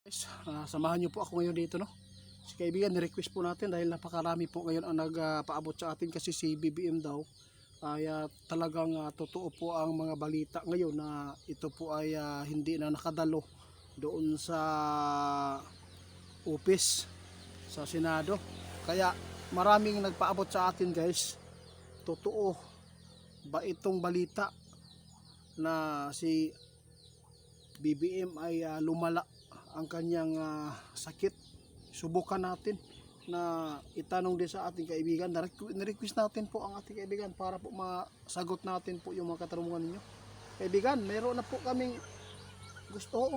Guys, samahan niyo po ako ngayon dito, no? Si kaibigan, ni-request po natin dahil napakarami po ngayon ang nagpaabot sa atin kasi si BBM daw ay talagang totoo po ang mga balita ngayon na ito po ay hindi na nakadalo doon sa office sa Senado. Kaya maraming nagpaabot sa atin, guys. Totoo ba itong balita na si BBM ay lumala ang kanyang sakit? Subukan natin na itanong din sa ating kaibigan. Na-request natin po ang ating kaibigan para po masagot natin po yung mga katanungan ninyo. Kaibigan, mayroon na po kaming gusto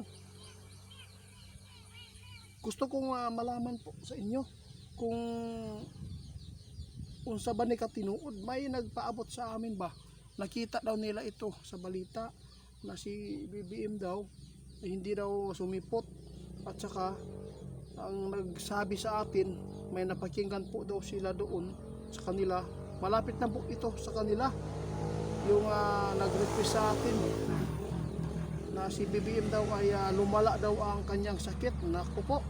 kong malaman po sa inyo kung unsa ba ni katinuod. May nagpaabot sa amin ba, nakita daw nila ito sa balita na si BBM daw hindi daw sumipot, at saka ang nagsabi sa atin, may napakinggan po daw sila doon sa kanila, malapit na po ito sa kanila yung nag-request sa atin na si BBM daw ay lumala daw ang kanyang sakit. Naku po,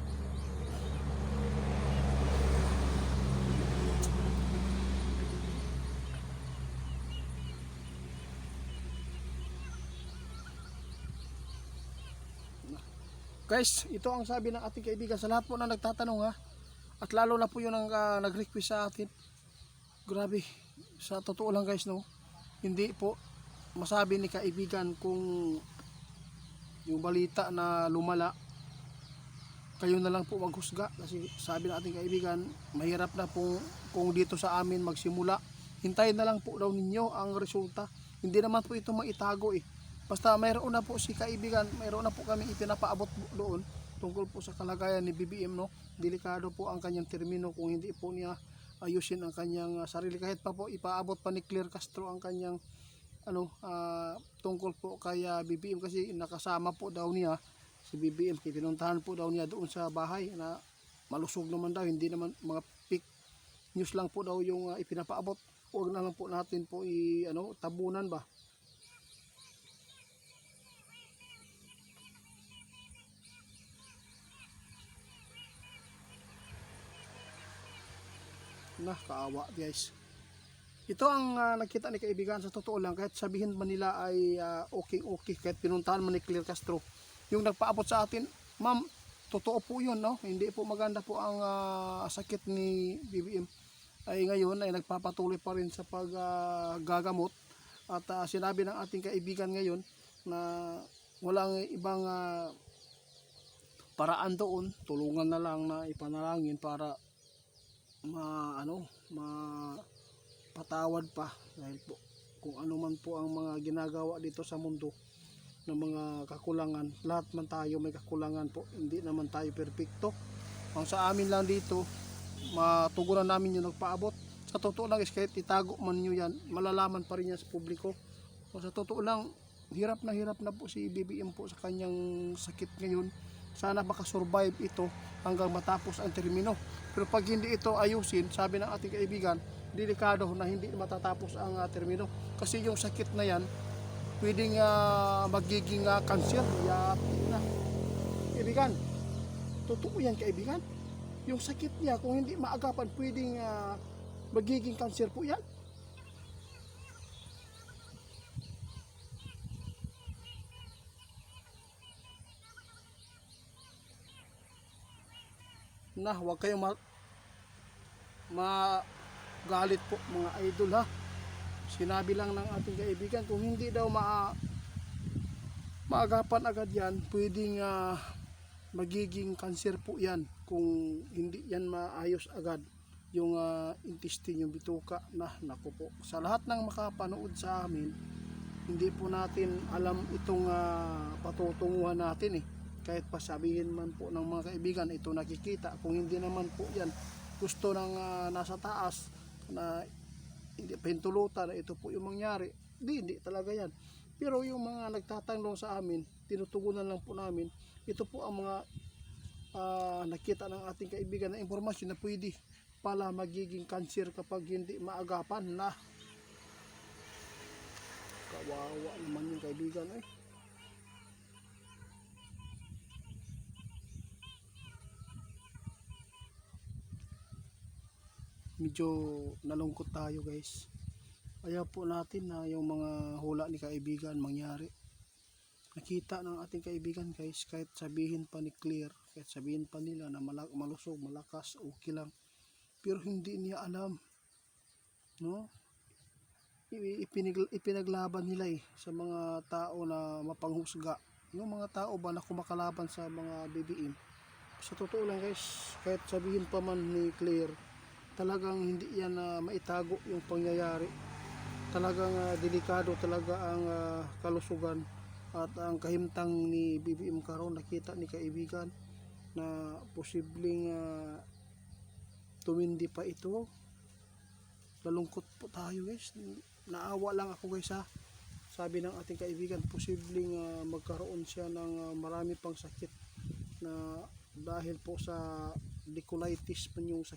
guys, ito ang sabi ng ating kaibigan sa lahat po na nagtatanong, at lalo na po yun ang nag-request sa atin. Grabe, sa totoo lang, guys, no, hindi po masabi ni kaibigan kung yung balita na lumala. Kayo na lang po maghusga, kasi sabi ng ating kaibigan, mahirap na po kung dito sa amin magsimula. Hintayin na lang po daw ninyo ang resulta. Hindi naman po ito maitago Basta mayroon na po si kaibigan, mayroon na po kami ipinapaabot doon tungkol po sa kalagayan ni BBM, no. Delikado po ang kanyang termino kung hindi po niya ayusin ang kanyang sarili. Kahit pa po ipaabot pa ni Claire Castro ang kanyang tungkol po kay BBM, kasi nakasama po daw niya si BBM. Pinuntahan po daw niya doon sa bahay na malusog naman daw, hindi naman mga fake news lang po daw yung ipinapaabot. Huwag na lang po natin po tabunan ba. Kaawa, guys. Ito ang nakita ni kaibigan. Sa totoo lang, kahit sabihin man nila ay okay, kahit pinuntahan man ni Claire Castro yung nagpaabot sa atin, ma'am, totoo po yun, no? Hindi po maganda po ang sakit ni BBM. Ay ngayon ay nagpapatuloy pa rin sa paggagamot, at sinabi ng ating kaibigan ngayon na walang ibang paraan doon, tulungan na lang na ipanalangin para mapatawad pa, dahil po kung ano man po ang mga ginagawa dito sa mundo ng mga kakulangan, lahat man tayo may kakulangan po, hindi naman tayo perpekto. Ang sa amin lang dito, matugunan namin yung nagpaabot. Sa totoo lang, kahit itago man nyo yan, malalaman pa rin yan sa publiko. Sa totoo lang, hirap na po si BBM po sa kanyang sakit ngayon. Sana makasurvive ito hanggang matapos ang termino. Pero pag hindi ito ayusin, sabi ng ating kaibigan, delikado na hindi matatapos ang termino. Kasi yung sakit na yan, pwedeng magiging cancer. Kaibigan, totoo yan, kaibigan. Yung sakit niya, kung hindi maagapan, pwedeng magiging cancer po yan. Huwag kayong magalit po, mga idol, Sinabi lang ng ating kaibigan, kung hindi daw maagapan agad yan, pwedeng magiging cancer po yan kung hindi yan maayos agad yung intestine, yung bituka. Naku po, sa lahat ng makapanood sa amin, hindi po natin alam itong patutunguhan natin kahit pa sabihin man po ng mga kaibigan ito nakikita, kung hindi naman po yan gusto ng nasa taas na hindi pahintulutan na ito po yung mangyari, hindi talaga yan. Pero yung mga nagtatanong sa amin, tinutugunan lang po namin. Ito po ang mga nakita ng ating kaibigan na impormasyon na pwede pala magiging cancer kapag hindi maagapan. Kawawa naman yung kaibigan medyo nalungkot tayo guys. Ayaw po natin na yung mga hula ni kaibigan mangyari. Nakita ng ating kaibigan guys, kahit sabihin pa ni Clear, kahit sabihin pa nila na malusog, malakas, okay lang, pero hindi niya alam, no? Ipinaglaban nila sa mga tao na mapanghusga, yung mga tao ba na kumakalaban sa mga BBM. Sa totoo lang guys, kahit sabihin pa man ni Clear, talagang hindi yan maitago yung pangyayari. Talagang delikado talaga ang kalusugan at ang kahimtang ni BBM karon. Nakita ni kaibigan na posibleng tumindi pa ito. Nalungkot po tayo guys, naawa lang ako guys ha. Sabi ng ating kaibigan, posibleng magkaroon siya ng marami pang sakit na dahil po sa deculitis man yung sakit.